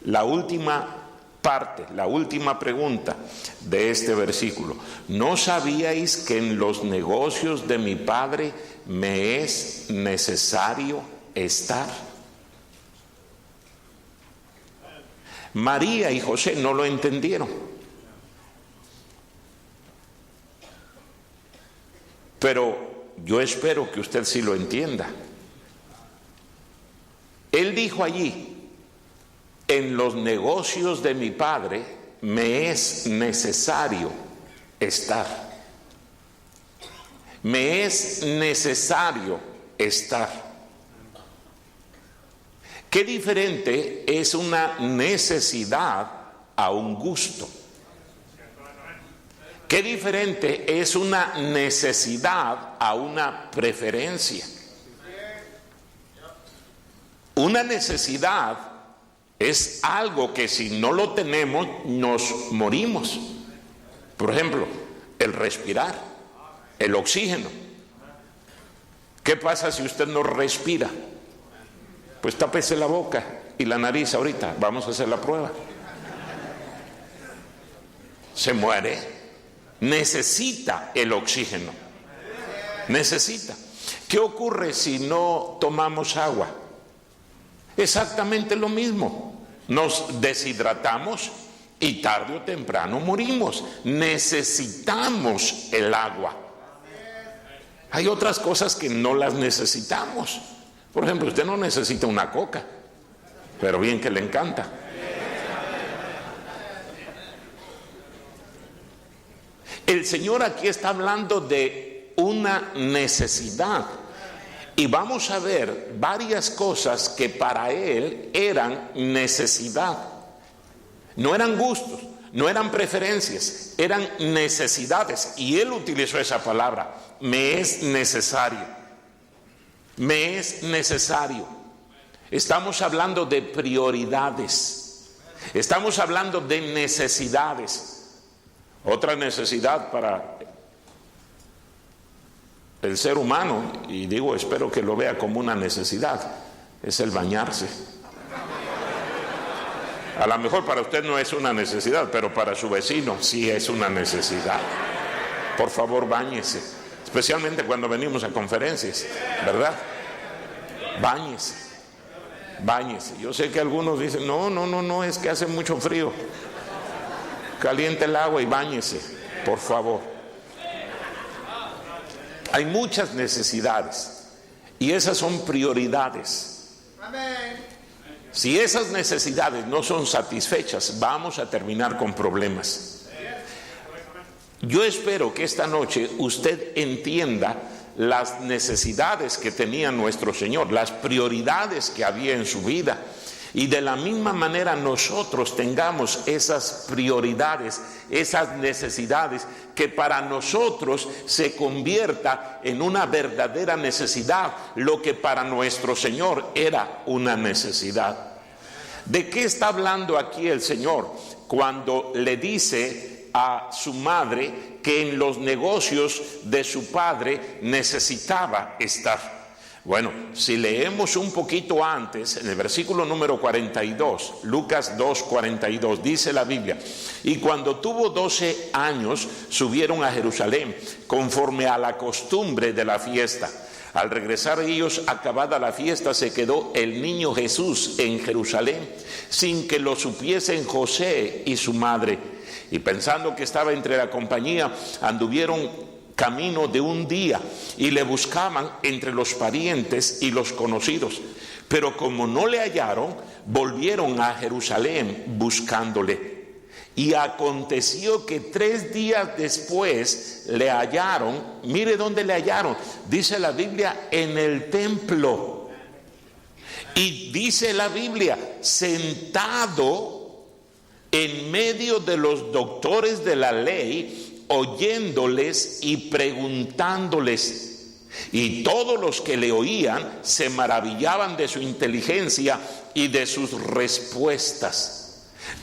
la última parte, la última pregunta de este versículo. ¿No sabíais que en los negocios de mi Padre me es necesario estar? María y José no lo entendieron, pero yo espero que usted sí lo entienda. Él dijo allí: en los negocios de mi Padre me es necesario estar. Me es necesario estar. Qué diferente es una necesidad a un gusto. Qué diferente es una necesidad a una preferencia. Una necesidad es algo que si no lo tenemos nos morimos. Por ejemplo, el respirar, el oxígeno. ¿Qué pasa si usted no respira? Pues tápese la boca y la nariz ahorita, vamos a hacer la prueba. Se muere. Necesita el oxígeno. Necesita. ¿Qué ocurre si no tomamos agua? Exactamente lo mismo. Nos deshidratamos y tarde o temprano morimos. Necesitamos el agua. Hay otras cosas que no las necesitamos. Por ejemplo, usted no necesita una coca, pero bien que le encanta. El Señor aquí está hablando de una necesidad. Y vamos a ver varias cosas que para Él eran necesidad. No eran gustos, no eran preferencias, eran necesidades. Y Él utilizó esa palabra: me es necesario. Me es necesario. Estamos hablando de prioridades. Estamos hablando de necesidades. Otra necesidad para el ser humano, y digo, espero que lo vea como una necesidad, es el bañarse. A lo mejor para usted no es una necesidad, pero para su vecino sí es una necesidad. Por favor, báñese. Especialmente cuando venimos a conferencias, ¿verdad? Báñese, báñese. Yo sé que algunos dicen: no, es que hace mucho frío. Caliente el agua y báñese, por favor. Hay muchas necesidades y esas son prioridades. Si esas necesidades no son satisfechas, vamos a terminar con problemas. Yo espero que esta noche usted entienda las necesidades que tenía nuestro Señor, las prioridades que había en su vida, y de la misma manera nosotros tengamos esas prioridades, esas necesidades, que para nosotros se convierta en una verdadera necesidad lo que para nuestro Señor era una necesidad. ¿De qué está hablando aquí el Señor cuando le dice a su madre que en los negocios de su padre necesitaba estar? Bueno, si leemos un poquito antes, en el versículo número 42, Lucas 2:42, dice la Biblia: y cuando tuvo 12 años, subieron a Jerusalén, conforme a la costumbre de la fiesta. Al regresar ellos, acabada la fiesta, se quedó el niño Jesús en Jerusalén, sin que lo supiesen José y su madre. Y pensando que estaba entre la compañía, anduvieron camino de un día y le buscaban entre los parientes y los conocidos. Pero como no le hallaron, volvieron a Jerusalén buscándole. Y aconteció que 3 días después le hallaron. Mire dónde le hallaron. Dice la Biblia: en el templo. Y dice la Biblia: sentado en medio de los doctores de la ley, oyéndoles y preguntándoles. Y todos los que le oían se maravillaban de su inteligencia y de sus respuestas.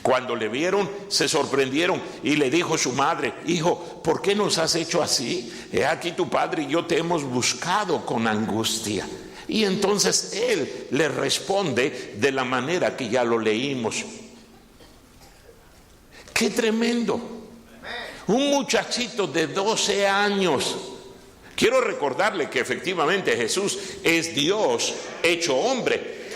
Cuando le vieron, se sorprendieron, y le dijo su madre: hijo, ¿por qué nos has hecho así? He aquí tu padre y yo te hemos buscado con angustia. Y entonces él le responde de la manera que ya lo leímos. ¡Qué tremendo! Un muchachito de 12 años. Quiero recordarle que efectivamente Jesús es Dios hecho hombre,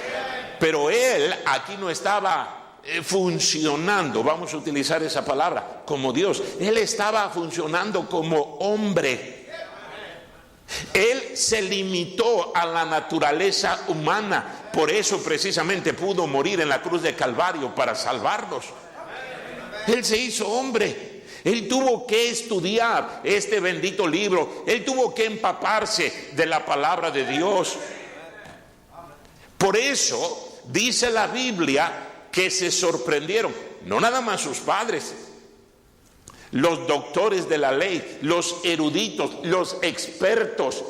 pero Él aquí no estaba funcionando, vamos a utilizar esa palabra, como Dios. Él estaba funcionando como hombre. Él se limitó a la naturaleza humana, por eso precisamente pudo morir en la cruz de Calvario para salvarnos. Él se hizo hombre. Él tuvo que estudiar este bendito libro. Él tuvo que empaparse de la palabra de Dios. Por eso dice la Biblia que se sorprendieron, no nada más sus padres, los doctores de la ley, los eruditos, los expertos,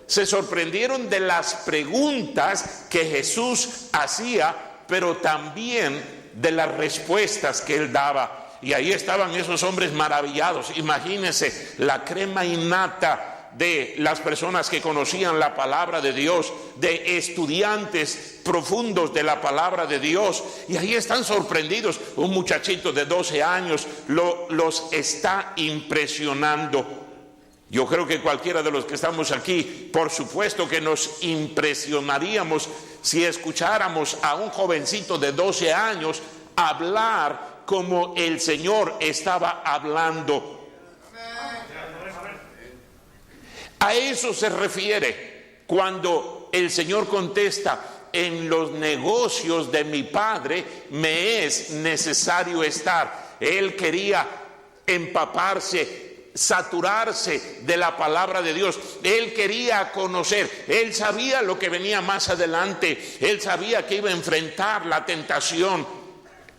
se sorprendieron de las preguntas que Jesús hacía, pero también de las respuestas que él daba. Y ahí estaban esos hombres maravillados. Imagínense la crema innata de las personas que conocían la palabra de Dios, de estudiantes profundos de la palabra de Dios. Y ahí están sorprendidos. Un muchachito de 12 años los está impresionando. Yo creo que cualquiera de los que estamos aquí, por supuesto que nos impresionaríamos si escucháramos a un jovencito de 12 años hablar como el Señor estaba hablando. A eso se refiere cuando el Señor contesta: en los negocios de mi Padre me es necesario estar. Él quería empaparse, saturarse de la palabra de Dios. Él quería conocer. Él sabía lo que venía más adelante. Él sabía que iba a enfrentar la tentación.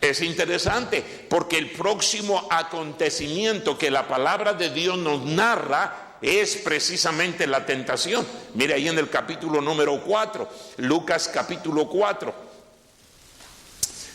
Es interesante porque el próximo acontecimiento que la palabra de Dios nos narra es precisamente la tentación. Mire ahí en el capítulo número 4, Lucas capítulo 4,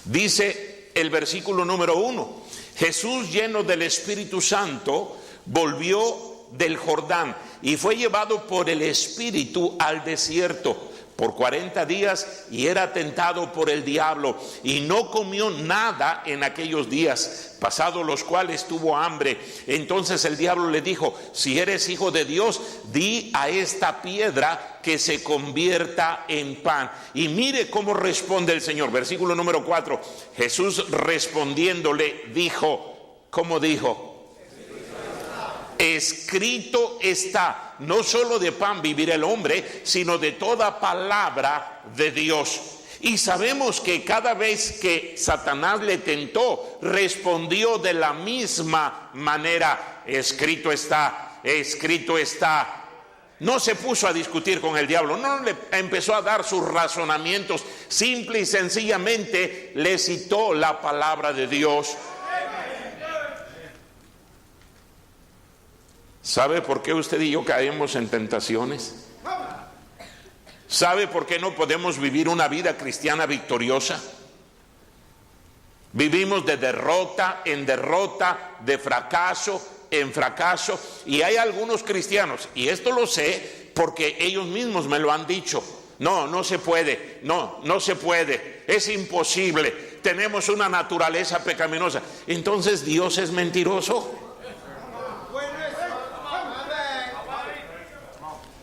dice el versículo número 1: Jesús, lleno del Espíritu Santo, volvió del Jordán y fue llevado por el Espíritu al desierto por 40 días y era tentado por el diablo, y no comió nada en aquellos días, pasados los cuales tuvo hambre. Entonces el diablo le dijo: si eres hijo de Dios, di a esta piedra que se convierta en pan. Y mire cómo responde el Señor. Versículo número 4: Jesús respondiéndole dijo, ¿cómo dijo? Escrito está, no solo de pan vivirá el hombre, sino de toda palabra de Dios. Y sabemos que cada vez que Satanás le tentó, respondió de la misma manera: escrito está, escrito está. No se puso a discutir con el diablo, no le empezó a dar sus razonamientos, simple y sencillamente le citó la palabra de Dios. ¿Sabe por qué usted y yo caemos en tentaciones? ¿Sabe por qué no podemos vivir una vida cristiana victoriosa? Vivimos de derrota en derrota, de fracaso en fracaso. Y hay algunos cristianos, y esto lo sé porque ellos mismos me lo han dicho: no se puede, no se puede, es imposible, tenemos una naturaleza pecaminosa. Entonces Dios es mentiroso.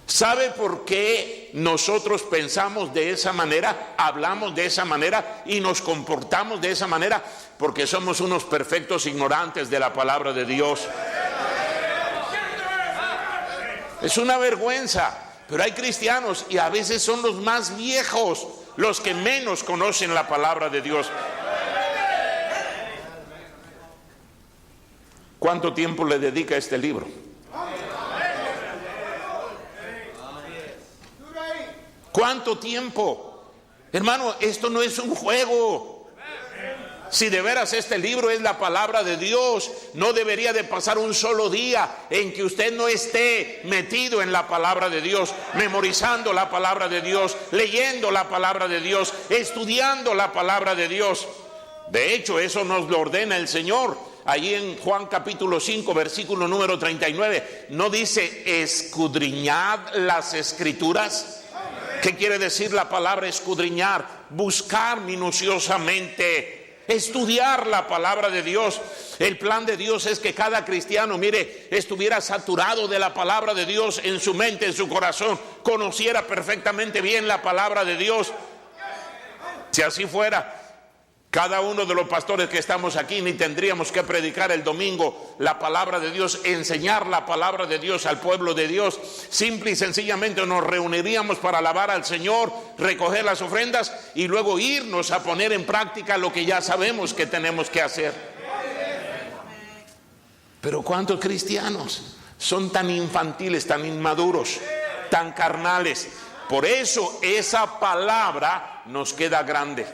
¿Sabe por qué nosotros pensamos de esa manera, hablamos de esa manera y nos comportamos de esa manera? Porque somos unos perfectos ignorantes de la palabra de Dios. Es una vergüenza, pero hay cristianos, y a veces son los más viejos los que menos conocen la palabra de Dios. ¿Cuánto tiempo le dedica a este libro? ¿Cuánto tiempo? Hermano, esto no es un juego. Si de veras este libro es la palabra de Dios, no debería de pasar un solo día en que usted no esté metido en la palabra de Dios, memorizando la palabra de Dios, leyendo la palabra de Dios, estudiando la palabra de Dios. De hecho, eso nos lo ordena el Señor. Allí en Juan capítulo 5, versículo número 39, ¿no dice escudriñad las escrituras? ¿Qué quiere decir la palabra escudriñar? Buscar minuciosamente. estudiar la palabra de Dios. El plan de Dios es que cada cristiano, mire, estuviera saturado de la palabra de Dios en su mente, en su corazón, conociera perfectamente bien la palabra de Dios. Si así fuera, cada uno de los pastores que estamos aquí ni tendríamos que predicar el domingo la palabra de Dios, enseñar la palabra de Dios al pueblo de Dios. Simple y sencillamente nos reuniríamos para alabar al Señor, recoger las ofrendas y luego irnos a poner en práctica lo que ya sabemos que tenemos que hacer. Pero ¿cuántos cristianos son tan infantiles, tan inmaduros, tan carnales? Por eso esa palabra nos queda grande.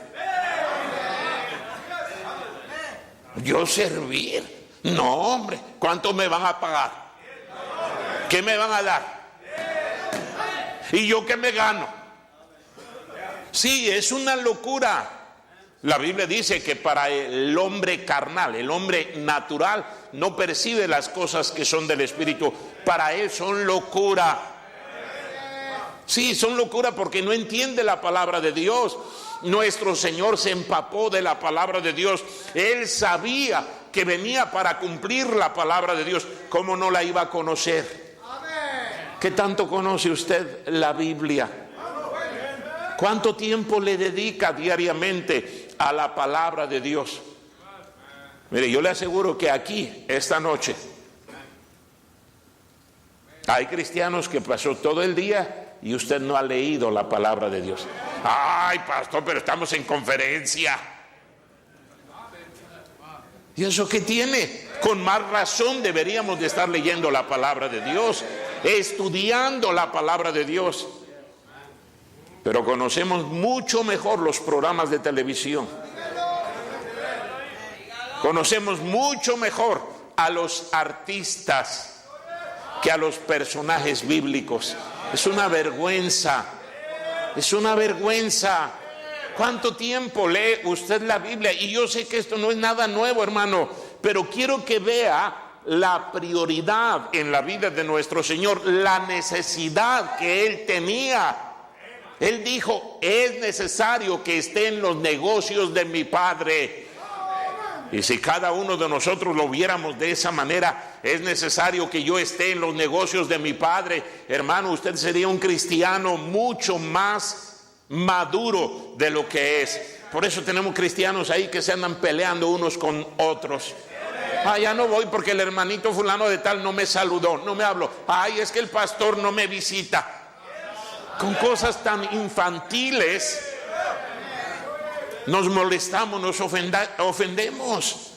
Yo servir, no hombre, ¿cuánto me van a pagar? ¿Qué me van a dar? ¿Y yo qué me gano? Sí, es una locura. La Biblia dice que para el hombre carnal, el hombre natural, no percibe las cosas que son del Espíritu. Para él son locura. Sí, son locura porque no entiende la palabra de Dios. Nuestro Señor se empapó de la palabra de Dios. Él sabía que venía para cumplir la palabra de Dios. ¿Cómo no la iba a conocer? ¿Qué tanto conoce usted la Biblia? ¿Cuánto tiempo le dedica diariamente a la palabra de Dios? Mire, yo le aseguro que aquí, esta noche, hay cristianos que pasó todo el día y usted no ha leído la palabra de Dios. Ay, pastor, pero estamos en conferencia. ¿Y eso qué tiene? Con más razón deberíamos de estar leyendo la palabra de Dios, estudiando la palabra de Dios. Pero conocemos mucho mejor los programas de televisión. Conocemos mucho mejor a los artistas que a los personajes bíblicos. Es una vergüenza. Es una vergüenza. ¿Cuánto tiempo lee usted la Biblia? Y yo sé que esto no es nada nuevo, hermano, pero quiero que vea la prioridad en la vida de nuestro Señor, la necesidad que Él tenía. Él dijo, es necesario que esté en los negocios de mi Padre. Y si cada uno de nosotros lo viéramos de esa manera, es necesario que yo esté en los negocios de mi Padre, hermano, usted sería un cristiano mucho más maduro de lo que es. Por eso tenemos cristianos ahí que se andan peleando unos con otros. Ya no voy porque el hermanito fulano de tal no me saludó, no me habló. Ay, es que el pastor no me visita. Con cosas tan infantiles nos molestamos, nos ofendemos.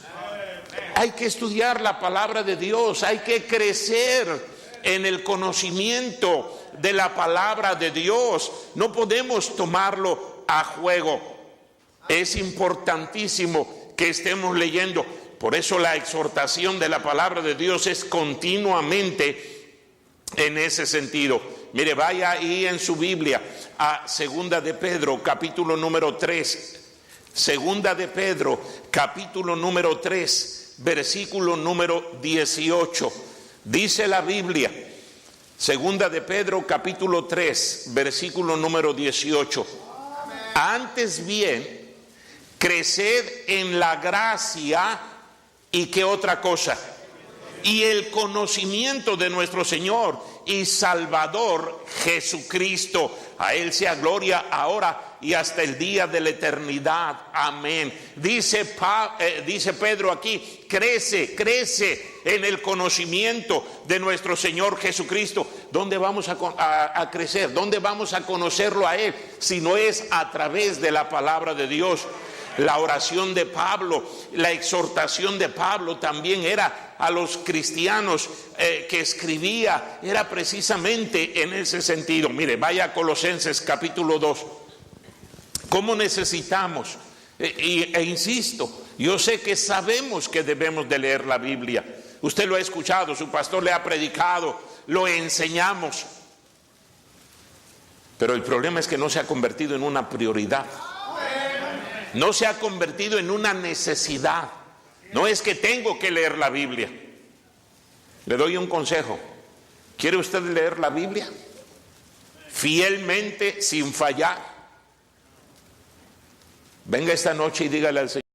Hay que estudiar la palabra de Dios, hay que crecer en el conocimiento de la palabra de Dios. No podemos tomarlo a juego. Es importantísimo que estemos leyendo. Por eso la exhortación de la palabra de Dios es continuamente en ese sentido. Mire, vaya ahí en su Biblia a Segunda de Pedro, capítulo número 3. Segunda de Pedro, capítulo número 3, versículo número 18. Dice la Biblia, Segunda de Pedro, capítulo 3, versículo número 18. Antes bien, creced en la gracia y ¿qué otra cosa? Y el conocimiento de nuestro Señor y Salvador Jesucristo. A Él sea gloria ahora y hasta el día de la eternidad. Amén. Dice Pedro aquí, crece en el conocimiento de nuestro Señor Jesucristo. ¿Dónde vamos a crecer? ¿Dónde vamos a conocerlo a Él? Si no es a través de la palabra de Dios. La oración de Pablo, la exhortación de Pablo también era a los cristianos que escribía, era precisamente en ese sentido. Mire, vaya a Colosenses capítulo 2. ¿Cómo necesitamos? E insisto, yo sé que sabemos que debemos de leer la Biblia. Usted lo ha escuchado, su pastor le ha predicado, lo enseñamos. Pero el problema es que no se ha convertido en una prioridad. No se ha convertido en una necesidad. No es que tengo que leer la Biblia. Le doy un consejo. ¿Quiere usted leer la Biblia? Fielmente, sin fallar. Venga esta noche y dígale al Señor.